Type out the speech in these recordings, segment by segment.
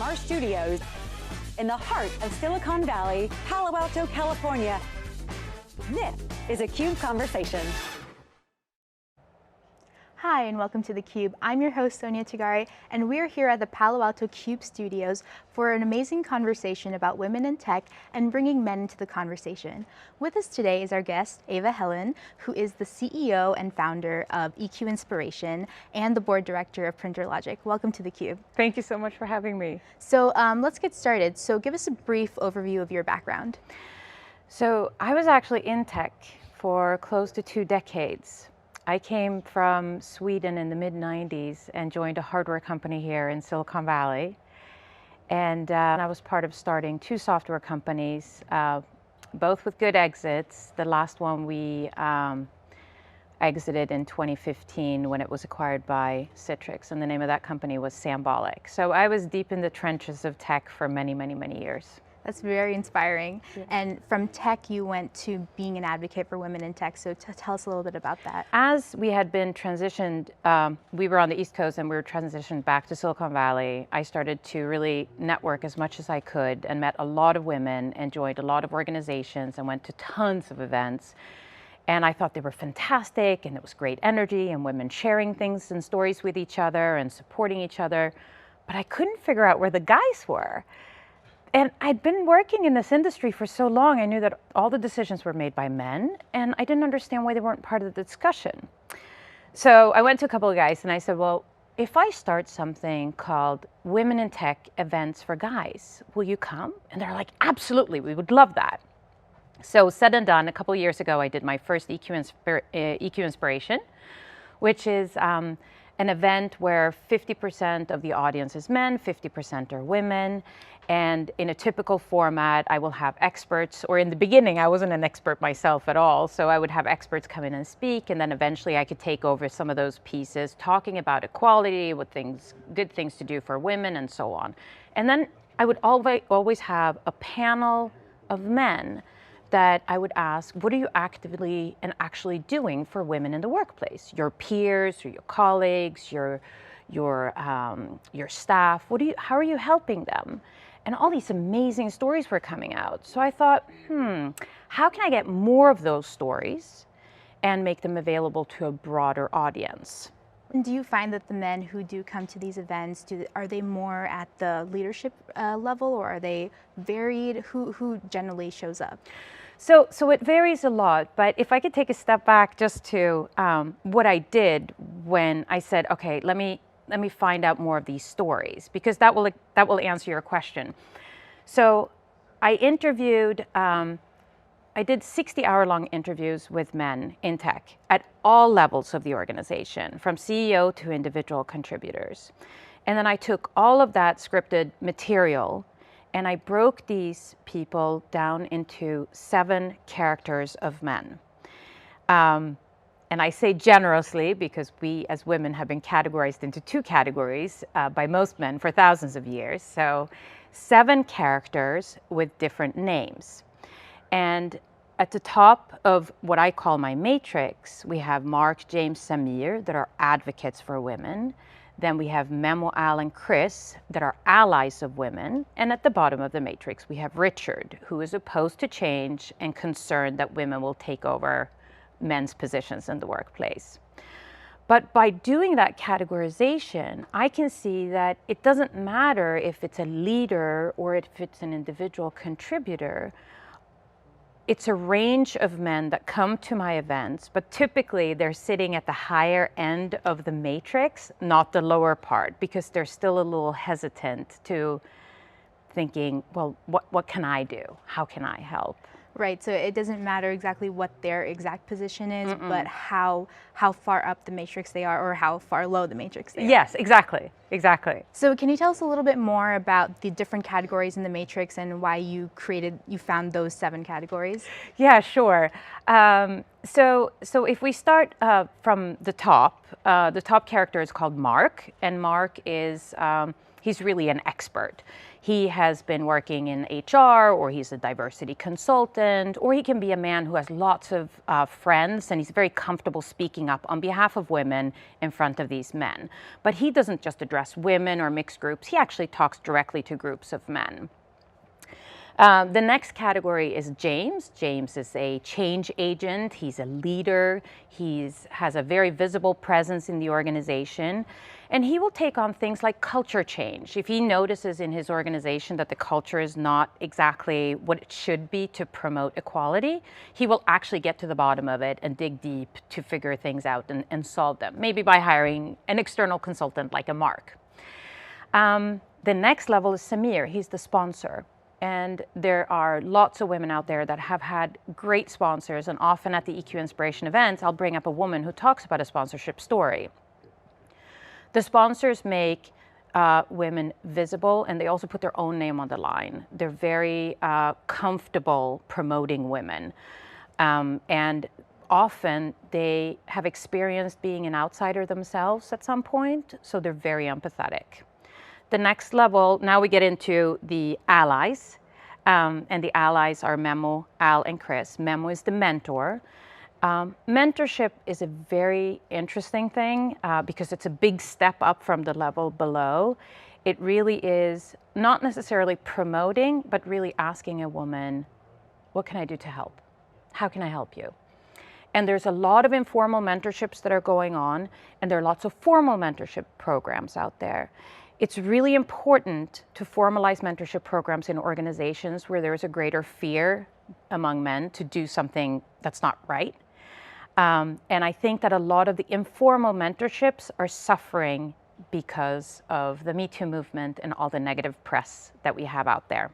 our studios in the heart of Silicon Valley, Palo Alto, California. This is a CUBE Conversation. Hi, and welcome to theCUBE. I'm your host, Sonia Tagare, and we're here at the Palo Alto CUBE studios for an amazing conversation about women in tech and bringing men into the conversation. With us today is our guest, Eva Helén, who is the CEO and founder of EQ Inspiration and the board director of Printer Logic. Welcome to theCUBE. Thank you so much for having me. So let's get started. So give us a brief overview of your background. So I was actually in tech for close to 2 decades. I came from Sweden in the mid-90s and joined a hardware company here in Silicon Valley. And I was part of starting 2 software companies, both with good exits. The last one we exited in 2015 when it was acquired by Citrix, and the name of that company was Sambolic. So I was deep in the trenches of tech for many, many, many years. That's very inspiring. Yeah. And from tech, you went to being an advocate for women in tech. So tell us a little bit about that. As we had been transitioned, we were on the East Coast and we were transitioned back to Silicon Valley. I started to really network as much as I could and met a lot of women and joined a lot of organizations and went to tons of events. And I thought they were fantastic and it was great energy and women sharing things and stories with each other and supporting each other. But I couldn't figure out where the guys were. And I'd been working in this industry for so long, I knew that all the decisions were made by men, and I didn't understand why they weren't part of the discussion. So I went to a couple of guys and I said, well, if I start something called Women in Tech Events for Guys, will you come? And they're like, absolutely, we would love that. So said and done, a couple of years ago, I did my first EQ Inspiration, which is an event where 50% of the audience is men, 50% are women. And in a typical format, I will have experts, or in the beginning, I wasn't an expert myself at all, so I would have experts come in and speak, and then eventually I could take over some of those pieces, talking about equality, good things to do for women, and so on. And then I would always have a panel of men that I would ask, what are you actively and actually doing for women in the workplace? Your peers, or your colleagues, your staff, how are you helping them? And all these amazing stories were coming out. So I thought, how can I get more of those stories and make them available to a broader audience? And do you find that the men who do come to these events, are they more at the leadership level, or are they varied? Who generally shows up? So it varies a lot, but if I could take a step back just to what I did when I said, okay, let me find out more of these stories, because that will answer your question. So I interviewed, I did 60-hour-long interviews with men in tech at all levels of the organization, from CEO to individual contributors. And then I took all of that scripted material and I broke these people down into 7 characters of men. And I say generously because we as women have been categorized into 2 categories by most men for thousands of years. So 7 characters with different names. And at the top of what I call my matrix, we have Mark, James, Samir that are advocates for women. Then we have Memo, Al, and Chris that are allies of women. And at the bottom of the matrix, we have Richard, who is opposed to change and concerned that women will take over men's positions in the workplace. But by doing that categorization, I can see that it doesn't matter if it's a leader or if it's an individual contributor. It's a range of men that come to my events, but typically they're sitting at the higher end of the matrix, not the lower part, because they're still a little hesitant to thinking, well, what can I do? How can I help? Right, so it doesn't matter exactly what their exact position is, but how far up the matrix they are, or how far low the matrix they are. Yes, exactly. So can you tell us a little bit more about the different categories in the matrix and why you found those 7 categories? Yeah, sure. So if we start from the top character is called Mark, and Mark is He's really an expert. He has been working in HR, or he's a diversity consultant, or he can be a man who has lots of friends, and he's very comfortable speaking up on behalf of women in front of these men. But he doesn't just address women or mixed groups, he actually talks directly to groups of men. The next category is James. James is a change agent. He's a leader. He has a very visible presence in the organization. And he will take on things like culture change. If he notices in his organization that the culture is not exactly what it should be to promote equality, he will actually get to the bottom of it and dig deep to figure things out and solve them, maybe by hiring an external consultant like a Mark. The next level is Samir. He's the sponsor. And there are lots of women out there that have had great sponsors, and often at the EQ Inspiration events, I'll bring up a woman who talks about a sponsorship story. The sponsors make women visible, and they also put their own name on the line. They're very comfortable promoting women. And often they have experienced being an outsider themselves at some point, so they're very empathetic. The next level, now we get into the allies, and the allies are Memo, Al, and Chris. Memo is the mentor. Mentorship is a very interesting thing because it's a big step up from the level below. It really is not necessarily promoting, but really asking a woman, what can I do to help? How can I help you? And there's a lot of informal mentorships that are going on, and there are lots of formal mentorship programs out there. It's really important to formalize mentorship programs in organizations where there is a greater fear among men to do something that's not right. And I think that a lot of the informal mentorships are suffering because of the Me Too movement and all the negative press that we have out there.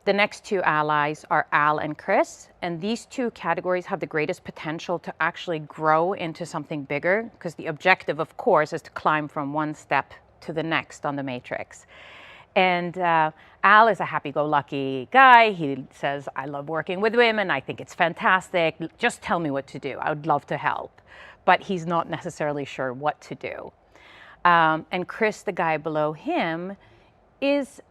The next two allies are Al and Chris, and these two categories have the greatest potential to actually grow into something bigger, because the objective, of course, is to climb from one step to the next on the matrix. And Al is a happy-go-lucky guy. He says, I love working with women. I think it's fantastic. Just tell me what to do. I would love to help. But he's not necessarily sure what to do. And Chris, the guy below him, is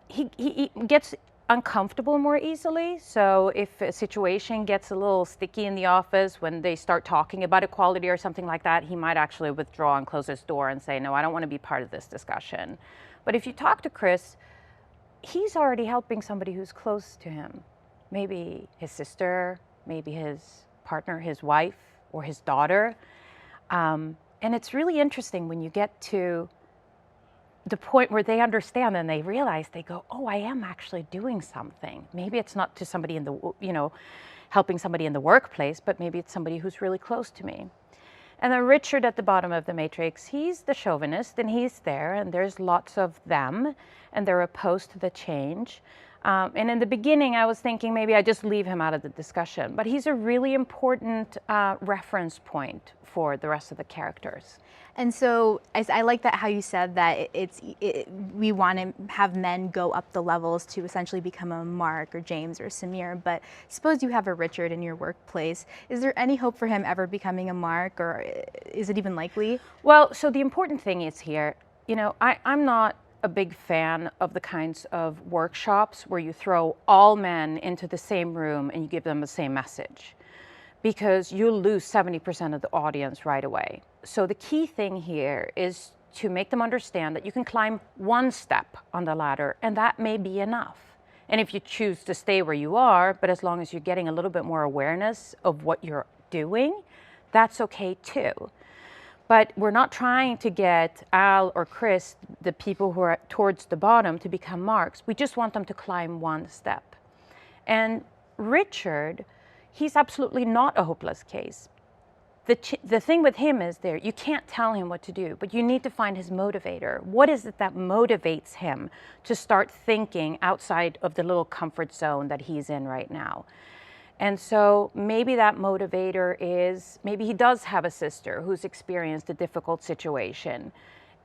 he gets uncomfortable more easily. So if a situation gets a little sticky in the office when they start talking about equality or something like that, he might actually withdraw and close his door and say, no, I don't want to be part of this discussion. But if you talk to Chris, he's already helping somebody who's close to him. Maybe his sister, maybe his partner, his wife, or his daughter. And it's really interesting when you get to the point where they understand and they realize, they go, oh, I am actually doing something. Maybe it's not to somebody in the, helping somebody in the workplace, but maybe it's somebody who's really close to me. And then Richard at the bottom of the matrix, he's the chauvinist, and he's there, and there's lots of them, and they're opposed to the change. And in the beginning, I was thinking maybe I just leave him out of the discussion, but he's a really important reference point for the rest of the characters. And so I like that how you said that we want to have men go up the levels to essentially become a Mark or James or Samir, but suppose you have a Richard in your workplace. Is there any hope for him ever becoming a Mark, or is it even likely? Well, so the important thing is here, I'm not a big fan of the kinds of workshops where you throw all men into the same room and you give them the same message, because you'll lose 70% of the audience right away. So the key thing here is to make them understand that you can climb one step on the ladder, and that may be enough. And if you choose to stay where you are, but as long as you're getting a little bit more awareness of what you're doing, that's okay too. But we're not trying to get Al or Chris, the people who are towards the bottom, to become Marks. We just want them to climb one step. And Richard, he's absolutely not a hopeless case. The thing with him is you can't tell him what to do, but you need to find his motivator. What is it that motivates him to start thinking outside of the little comfort zone that he's in right now? And so maybe that motivator is, maybe he does have a sister who's experienced a difficult situation,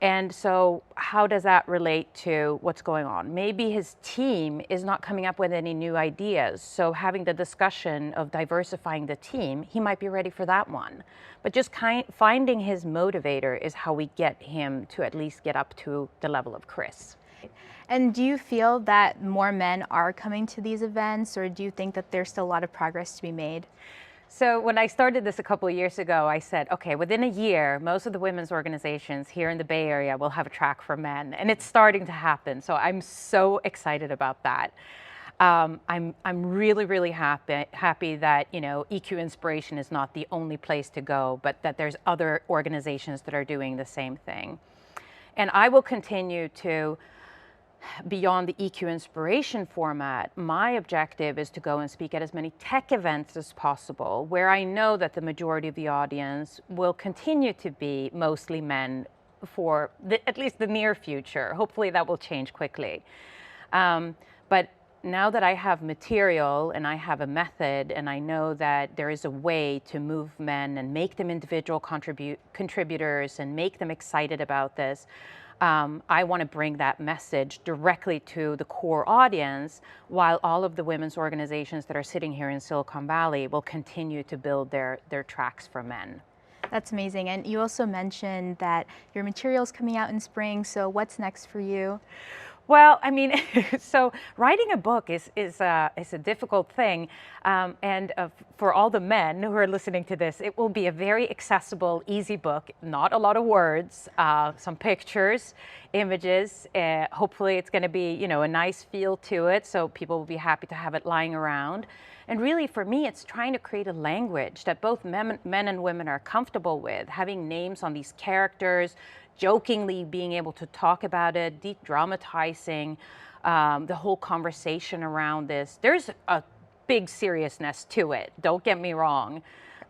And so how does that relate to what's going on? Maybe his team is not coming up with any new ideas. So having the discussion of diversifying the team, he might be ready for that one. But just finding his motivator is how we get him to at least get up to the level of Chris. And do you feel that more men are coming to these events, or do you think that there's still a lot of progress to be made? So when I started this a couple of years ago, I said, okay, within a year, most of the women's organizations here in the Bay Area will have a track for men, and it's starting to happen. So I'm so excited about that. I'm really, really happy that, you know, EQ Inspiration is not the only place to go, but that there's other organizations that are doing the same thing. And I will continue to, beyond the EQ Inspiration format, my objective is to go and speak at as many tech events as possible, where I know that the majority of the audience will continue to be mostly men for at least the near future. Hopefully that will change quickly. But now that I have material and I have a method, and I know that there is a way to move men and make them individual contributors and make them excited about this, I want to bring that message directly to the core audience, while all of the women's organizations that are sitting here in Silicon Valley will continue to build their tracks for men. That's amazing. And you also mentioned that your material's coming out in spring, so what's next for you? Well, I mean, so writing a book is a difficult thing, and for all the men who are listening to this, it will be a very accessible, easy book. Not a lot of words, some pictures, images. Hopefully, it's going to be, you know, a nice feel to it, so people will be happy to have it lying around. And really, for me, it's trying to create a language that both men and women are comfortable with, having names on these characters, jokingly being able to talk about it, de-dramatizing the whole conversation around this. There's a big seriousness to it, don't get me wrong.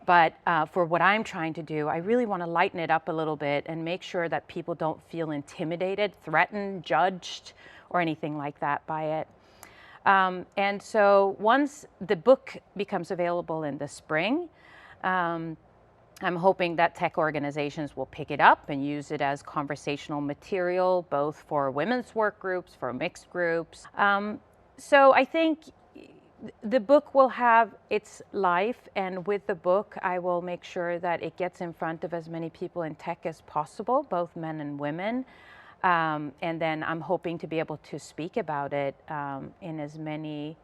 But for what I'm trying to do, I really want to lighten it up a little bit and make sure that people don't feel intimidated, threatened, judged, or anything like that by it. And so once the book becomes available in the spring, I'm hoping that tech organizations will pick it up and use it as conversational material, both for women's work groups, for mixed groups. So I think the book will have its life, and with the book, I will make sure that it gets in front of as many people in tech as possible, both men and women. And then I'm hoping to be able to speak about it in as many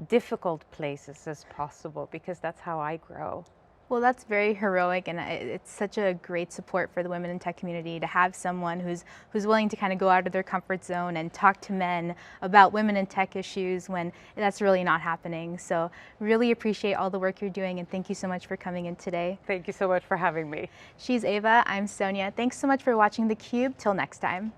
difficult places as possible, because that's how I grow. Well, that's very heroic, and it's such a great support for the women in tech community to have someone who's willing to kind of go out of their comfort zone and talk to men about women in tech issues when that's really not happening. So really appreciate all the work you're doing, and thank you so much for coming in today. Thank you so much for having me. She's Eva, I'm Sonia. Thanks so much for watching theCUBE. Till next time.